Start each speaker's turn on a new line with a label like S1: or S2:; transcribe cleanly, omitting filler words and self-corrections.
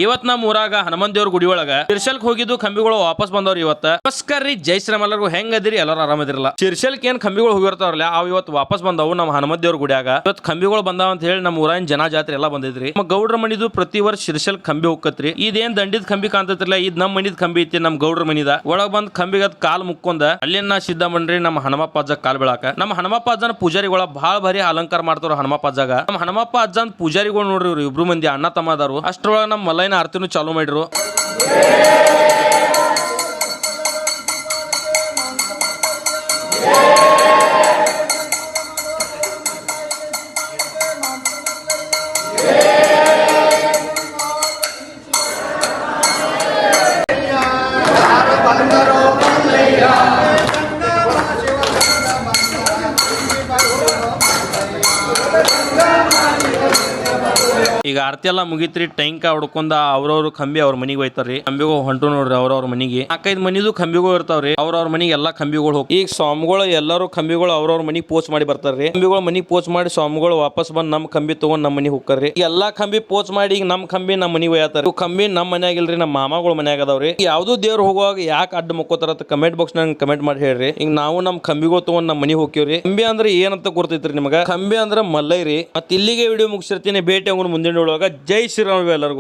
S1: ಇವತ್ ನಮ್ಮ ಊರಾಗ ಹನುಮಂತ ದೇವ್ರ ಗುಡಿ ಒಳಗ ಶಿರ್ಶಲ್ಕ್ ಹೋಗಿದ್ದು ಕಂಬಿಗಳು ವಾಪಸ್ ಬಂದವ್ರು ಇವತ್ತ. ನಮಸ್ಕಾರ ರೀ, ಜೈ ಶ್ರೀರಾಮ್. ಎಲ್ಲರಿಗೂ ಹೆಂಗ್ ಅದಿರಿ? ಎಲ್ಲರೂ ಆರಾಮದಿರಲ್ಲ. ಶಿರ್ಶಲ್ಕ್ ಏನ್ ಕಂಬಿಗಳು ಹೋಗಿರ್ತಾವ್ರಲ್ಲ ಅವ್ ಇವತ್ತು ವಾಪಸ್ ಬಂದವು ನಮ್ಮ ಹನುಮಂತ ದೇವ್ರ ಗುಡಿಯಾಗ. ಇವತ್ತು ಕಂಬಿಗಳು ಬಂದಾವ ಅಂತ ಹೇಳಿ ನಮ್ಮ ಊರಾಗಿನ ಜನ ಜಾತ್ರೆ ಎಲ್ಲಾ ಬಂದಿದ್ರಿ. ನಮ್ಮ ಗೌಡ್ರ ಮನಿದು ಪ್ರತಿ ವರ್ಷ ಶಿರ್ಶಲ್ಕ್ ಕಂಬಿ ಹೋಗತ್ರಿ. ಇದೇನ್ ದಂಡಿದ್ ಕಂಬಿ ಕಾಣ್ತೈತ್ರಲ್ಲ, ಇದ್ ನಮ್ ಮನಿದ್ ಕಂಬಿ ಐತಿ. ನಮ್ ಗೌಡ್ರ ಮನಿದ ಒಳಗ್ ಬಂದ್ ಕಂಬಿಗದ್ ಕಾಲ್ ಮುಕ್ಕೊಂದ ಅಲ್ಲಿನ ಸಿದ್ಧ ಮನ್ರಿ ನಮ್ಮ ಹನುಮಪ್ಪ ಅಜ್ಜ ಕಾಲ್ ಬೀಳಾಕ. ನಮ್ಮ ಹನುಮಪ್ಪ ಅಜ್ಜನ ಪೂಜಾರಿಗಳ ಬಹಳ ಭಾರಿ ಅಲಂಕಾರ ಮಾಡ್ತಾರ ಹನುಮಪ್ಪ ಅಜ್ಜಾಗ. ನಮ್ಮ ಹನುಮಪ್ಪ ಅಜ್ಜನ್ ಪೂಜಾರಿಗಳು ನೋಡ್ರಿ, ಇವ್ರು ಇಬ್ರು ಮಂದಿ ಅಣ್ಣ ತಮ್ಮ ಅದಾರು. ಅಷ್ಟ್ರೊಳಗ ನಮ್ಮ ಮಲ್ಲೈನ ಆರತಿನೂ ಚಾಲೂ ಮಾಡಿರು. ಈಗ ಆರತಿ ಎಲ್ಲ ಮುಗಿತ್ರಿ, ಟೈಂಕ ಹೊಡ್ಕೊಂಡ ಅವ್ರವ್ರ ಕಂಬಿ ಅವ್ರ ಮನಿಗೆ ಹೋಯ್ತಾರ್ರಿ. ಕಂಬಿಗಳು ಹೊಂಟು ನೋಡ್ರಿ ಅವ್ರವ್ರ ಮನಿಗೆ. 4-5 ಮನಿದು ಕಂಬಿಗಳು ಇರ್ತಾವ್ರಿ. ಅವ್ರವ್ರ ಮನಿಗೆ ಎಲ್ಲಾ ಕಂಬಿಗಳು ಹೋಗಿ ಈಗ ಸ್ವಾಮಿಗಳು ಎಲ್ಲರೂ ಕಂಬಿಗಳು ಅವ್ರವ್ರ ಮನಿಗೆ ಪೋಚ್ ಮಾಡಿ ಬರ್ತಾರ್ರಿ. ಕಂಬಿಗಳು ಮನಿಗೆ ಪೋಚ್ ಮಾಡಿ ಸ್ವಾಮಿಗಳು ವಾಪಸ್ ಬಂದ್ ನಮ್ ಕಂಬಿ ತಗೊಂಡ್ ನಮ್ಮ ಮನಿಗೆ ಹೋಗ್ತಾರ್ರಿ. ಎಲ್ಲಾ ಕಂಬಿ ಪೋಚ್ ಮಾಡಿ ಈಗ ನಮ್ ಕಂಬಿ ನಮ್ಮ ಮನಿಗೆ ಒಯ್ತಾರ. ಕಂಬಿ ನಮ್ ಮನ್ಯಾಗಿಲ್ರಿ, ನಮ್ಮ ಮಾಮಾಗಳು ಮನ್ಯಾಗ ಅದಾವ್ರಿ. ಯಾವ್ದು ದೇವ್ರು ಹೋಗುವಾಗ ಯಾಕೆ ಅಡ್ಡ ಮುಕ್ಕೋತಾರ ಕಮೆಂಟ್ ಬಾಕ್ಸ್ ನಂಗೆ ಕಮೆಂಟ್ ಮಾಡಿ ಹೇಳ್ರಿ. ಈಗ ನಾವು ನಮ್ ಕಂಬಿಗಳು ತಗೊಂಡ್ ನಮ್ಮ ಮನಿಗೆ ಹೋಗ್ತೀವ್ರಿ. ಕಂಬಿ ಅಂದ್ರೆ ಏನಂತ ಗೊತ್ತೈತ್ರಿ ನಿಮಗ? ಕಂಬಿ ಅಂದ್ರೆ ಮಲ್ಲೈರಿ. ಮತ್ ಇಲ್ಲಿಗೆ ವಿಡಿಯೋ ಮುಗಿಸಿರ್ತೀನಿ. ಭೇಟಿ ಆಗೋಣ ಮುಂದಿನ ಒಳಗ. ಜೈ ಶ್ರೀರಾಮ್ ಎಲ್ಲರಿಗೂ.